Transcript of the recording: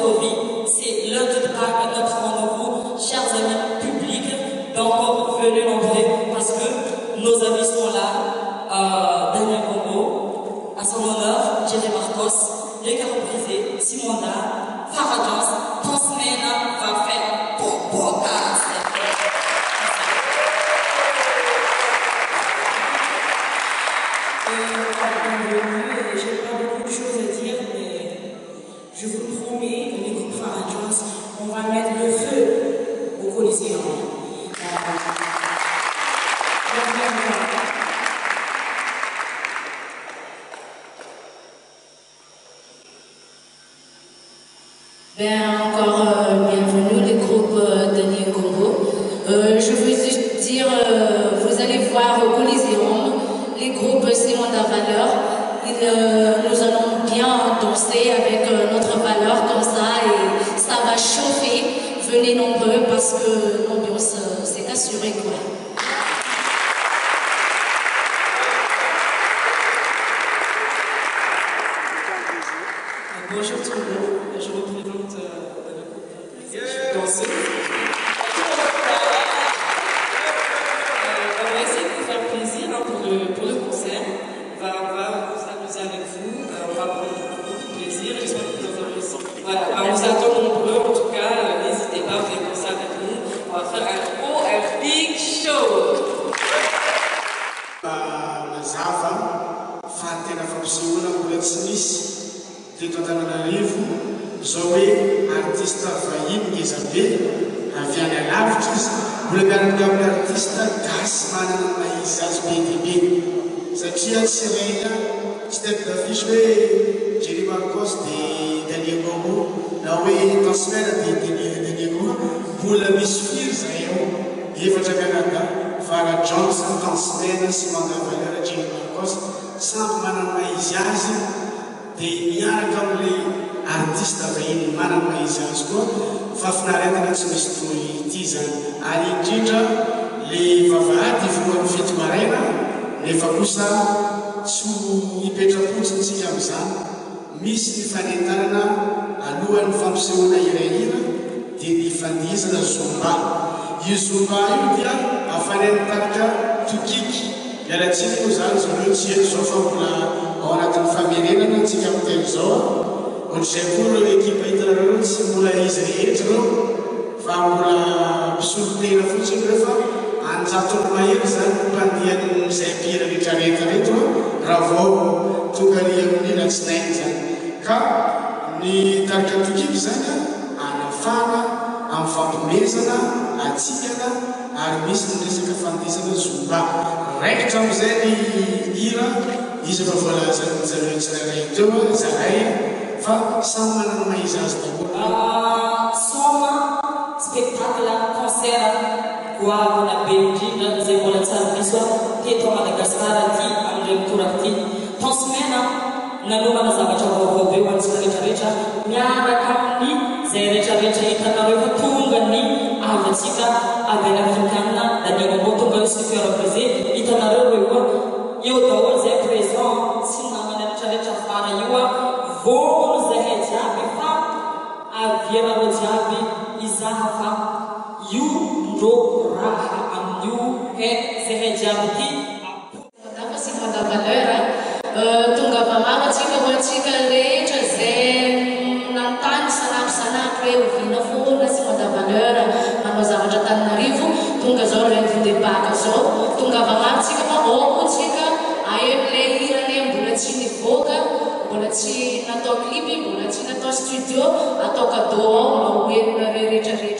votre vie. C'est l'heure de Pâques, notre rendez-vous, chers amis publics. Donc, venez nombreux parce que nos amis sont là. Daniel Congo, à son honneur, Jerry Marcos, les carreaux brisés, Simonda, Farah Jones, ton semaine va faire pour podcast. J'ai pas beaucoup de choses à dire, mais je vous le promets, les groupes Farah Jones, on va mettre le feu au Coliseum. Encore bienvenue les groupes Daniel Congo. Je veux juste dire, vous allez voir au Coliseum, les groupes Simon Valeur. Nous allons bien danser avec notre valeur comme ça et ça va chauffer. Venez nombreux parce que l'ambiance c'est assuré quoi. Bonjour tout le monde, je représente le groupe danser. On va essayer de vous faire plaisir pour le concert. On va s'amuser avec vous, on va prendre beaucoup de plaisir. J'espère que vous aurez aussi. Voilà, on vous attend nombreux. En tout cas, n'hésitez pas à venir danser avec nous. On va faire un big show. Teto Antananarivo, zao hoe artiste vahiny ngeza be avy any alavitra izy, mbola miaraka amin'ny artiste gasy manana mahizy azy be dia be satria tsy raina tsy tête d'affiche hoe Jerry Marcos dia Daniel Congo na hoe Tansmena dia Daniel Congo, mbola misy firy zay ao efatra Canada, Farah Jones, Tansmena sy Mandavaleura, Jerry Marcos samby manana mahizy azy dia miaraka amin'ilay artiste vahiny manana mahizy azy koa fafinaretana tsy misy toy ity zany. Ary indrindra ilay vavahady voan'ny fety maraina nefa kosa tsy hipetrapotsitsika amin'izany, misy ny fanentanana alohan'ny fampisehoana hirahira dia ny fandihizana zomba. Io zomba io dia hafanen'ny tarika tokiky mialatsiny koa zany zareo tsy eto zao fa mbola ao anatin'ny famerenana antsika amin'ny telo zao ohatr'izay koa reo ekipa hitanareo tsy mbola izy rehetra reo fa mbola mpisolotena fotsiny reo fa anjatony mahery zany mpandihan'izay mpihira rehetrarehetra reto raha vao tonga ny amin'ny latsinainy zany. Ka ny tarika tokiky zany anafana amin'ny fampimezana atsikana ary misy ny resaka fandisana zomba raikitra amin'izay ny hira izy efa voalazany zareo tsirairay teo zahay fa samy manana mahizy azy daholo. Soma, spectacle, concert, goavana be indrindra izay mbola tsara diso teto Madagasikara aty amin'ireny toraka ity. Tansmena nanomana zavatra vaovao be ho antsika rehetrarehetra miaraka amin'ny izay rehetrarehetra hitanareo fa tonga ny avantsika avy any afrikanina Daniel Congo tonga ny super brisé hitanareo reo koa eo daholo izay présent sy namana rehetrarehetra fara io vono zahay jiaby fa avianareo jiaby izaha fa io ndro raha amin'io zahay jiaby ity dafa sy Mandavaleura tonga vamaro atsika ho antsika rehetra zay nantany sanaky hoe ovina foana sy Mandavaleura manao zavatra Antananarivo tonga zao revo de baka zao tonga vamaro atsika fa ao atsika aemle hirany mbola tsy nivoaka mbola tsy natao clip mbola tsy natao studio atao cadeau ao mba hoenina rehetrarehetra